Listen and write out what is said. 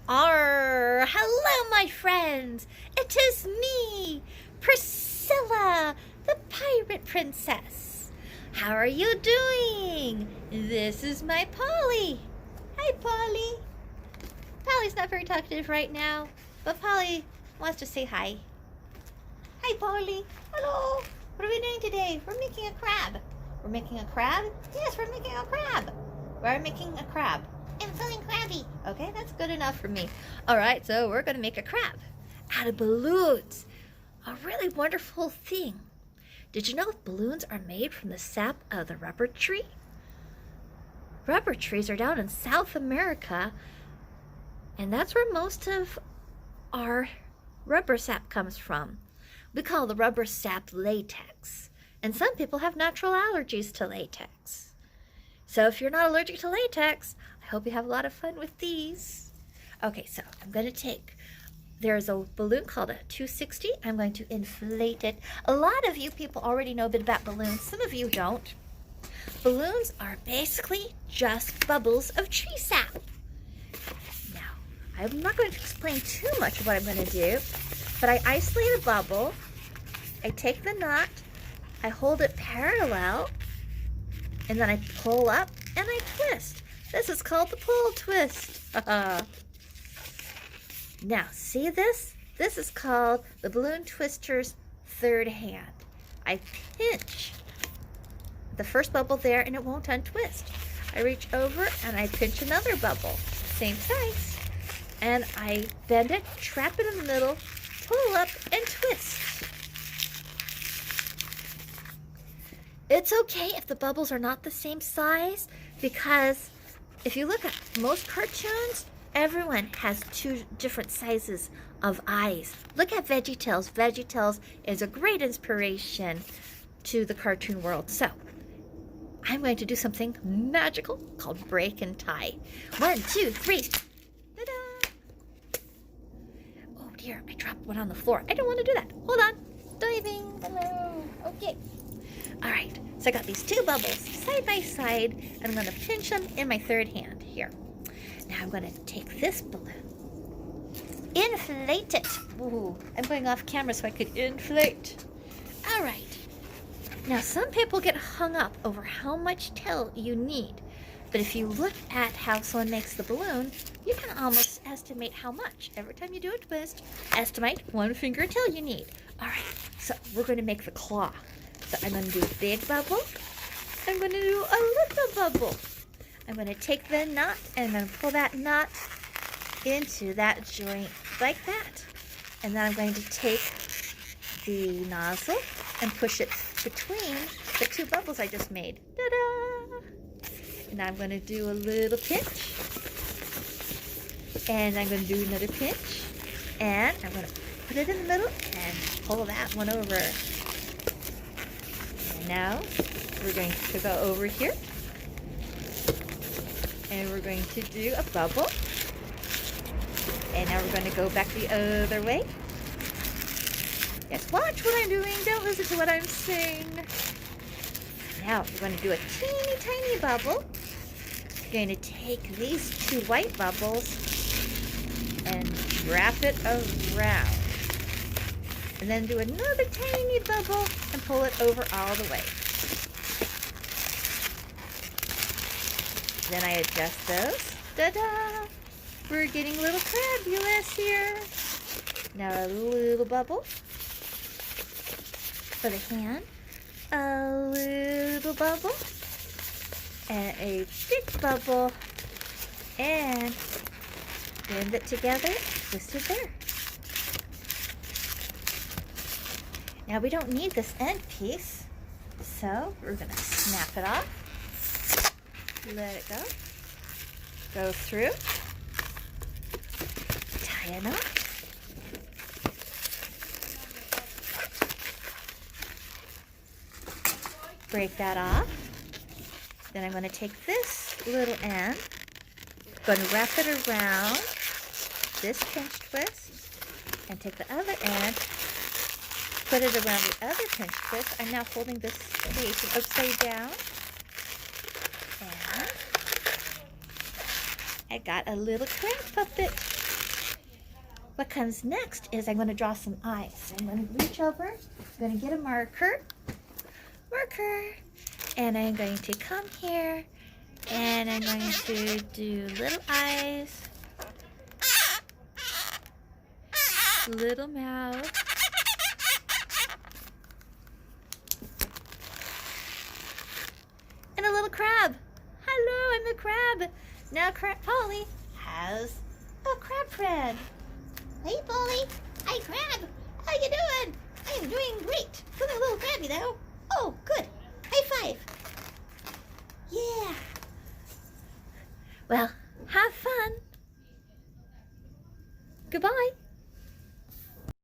Hello, my friends. It is me, Priscilla, the pirate princess. How are you doing? This is my Polly. Hi, Polly. Polly's not very talkative right now, but Polly wants to say hi. Hi, Polly. Hello. What are we doing today? We're making a crab. We're making a crab? Yes, we're making a crab. We're making a crab. I'm feeling crabby. Okay, that's good enough for me. All right, so we're going to make a crab out of balloons. A really wonderful thing. Did you know balloons are made from the sap of the rubber tree? Rubber trees are down in South America, and that's where most of our rubber sap comes from. We call the rubber sap latex, and some people have natural allergies to latex. So if you're not allergic to latex, I hope you have a lot of fun with these. Okay, so I'm going to take, there's a balloon called a 260. I'm going to inflate it. A lot of you people already know a bit about balloons. Some of you don't. Balloons are basically just bubbles of tree sap. Now, I'm not going to explain too much of what I'm going to do, but I isolate a bubble. I take the knot, I hold it parallel, and then I pull up and I twist. This is called the pull twist. Now, see this? This is called the balloon twister's third hand. I pinch the first bubble there and it won't untwist. I reach over and I pinch another bubble, same size, and I bend it, trap it in the middle, pull up and twist. It's okay if the bubbles are not the same size, because if you look at most cartoons, everyone has two different sizes of eyes. Look at VeggieTales. VeggieTales is a great inspiration to the cartoon world. So I'm going to do something magical called break and tie. 1, 2, 3. Ta-da! Oh dear, I dropped one on the floor. I don't want to do that. Hold on. Diving. Hello. Okay. All right, so I got these two bubbles side by side, and I'm going to pinch them in my third hand here. Now I'm going to take this balloon, inflate it. Ooh, I'm going off camera so I could inflate. All right. Now some people get hung up over how much tail you need, but if you look at how someone makes the balloon, you can almost estimate how much. Every time you do a twist, estimate 1 finger tail you need. All right, so we're going to make the claw. So I'm going to do a big bubble. I'm going to do a little bubble. I'm going to take the knot and I'm going to pull that knot into that joint like that. And then I'm going to take the nozzle and push it between the two bubbles I just made. Ta-da! And now I'm going to do a little pinch. And I'm going to do another pinch. And I'm going to put it in the middle and pull that one over. Now we're going to go over here and we're going to do a bubble, and now we're going to go back the other way. Yes, watch what I'm doing, don't listen to what I'm saying. Now we're going to do a teeny tiny bubble. We're going to take these two white bubbles and wrap it around. And then do another tiny bubble and pull it over all the way. Then I adjust those. Ta-da! We're getting a little fabulous here. Now a little bubble for the hand. A little bubble. And a big bubble. And bend it together. Twist it there. Now we don't need this end piece, so we're going to snap it off, let it go, go through, tie a knot, break that off. Then I'm going to take this little end, going to wrap it around this pinch twist, and take the other end, put it around the other pinch twist. I'm now holding this facing upside down. And I got a little crab puppet. what comes next is I'm going to draw some eyes. I'm going to reach over, I'm going to get a marker, and I'm going to come here, and I'm going to do little eyes, little mouth, and a little crab. Hello, I'm a crab. Now Polly has a crab friend. Hey, Polly. Hi, crab. How you doing? I am doing great. Feeling a little crabby, though. Oh, good. High five. Yeah. Well,